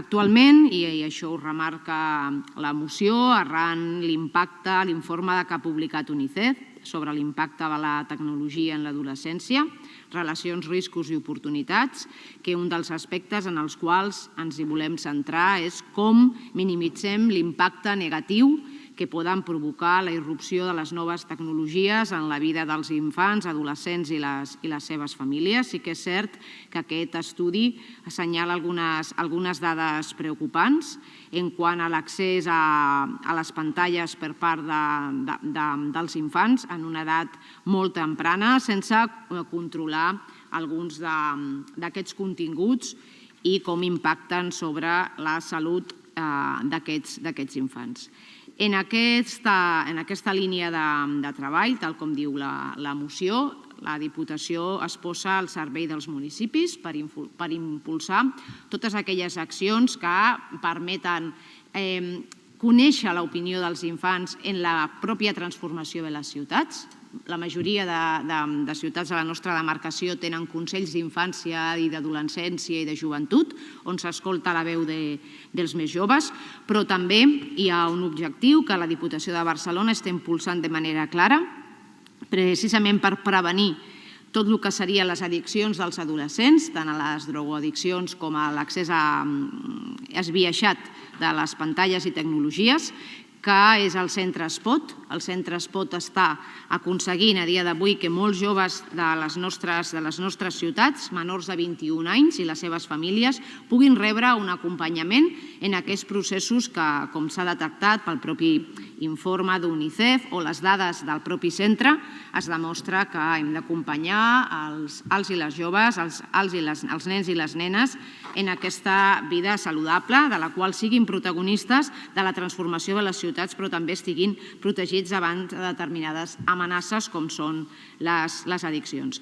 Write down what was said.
Actualment, i això ho remarca la moció, arran l'informe que ha publicat UNICEF sobre l'impacte de la tecnologia en l'adolescència, relacions, riscos i oportunitats, que un dels aspectes en els quals ens hi volem centrar és com minimitzem l'impacte negatiu que poden provocar la irrupció de les noves tecnologies en la vida dels infants, adolescents i les seves famílies. Sí que és cert que aquest estudi assenyala algunes dades preocupants en quant a l'accés a les pantalles per part dels infants en una edat molt temprana, sense controlar alguns d'aquests continguts i com impacten sobre la salut d'aquests infants. En aquesta línia de treball, tal com diu la moció, la Diputació es posa al servei dels municipis per impulsar totes aquelles accions que permeten conèixer l'opinió dels infants en la pròpia transformació de les ciutats. La majoria de ciutats de la nostra demarcació tenen consells d'infància i d'adolescència i de joventut, on s'escolta la veu dels més joves, però també hi ha un objectiu que la Diputació de Barcelona està impulsant de manera clara, precisament per prevenir tot el que serien les addiccions dels adolescents, tant a les drogoaddiccions com a l'accés esbiaixat de les pantalles i tecnologies, que és el Centre Espot. El Centre Espot està aconseguint a dia d'avui que molts joves de les nostres ciutats, menors de 21 anys i les seves famílies, puguin rebre un acompanyament en aquests processos que, com s'ha detectat pel propi informe d'UNICEF o les dades del propi centre, es demostra que hem d'acompanyar els i les joves, els nens i les nenes en aquesta vida saludable, de la qual siguin protagonistes de la transformació de les ciutats, però també estiguin protegits davant de determinades amenaces com són les addiccions.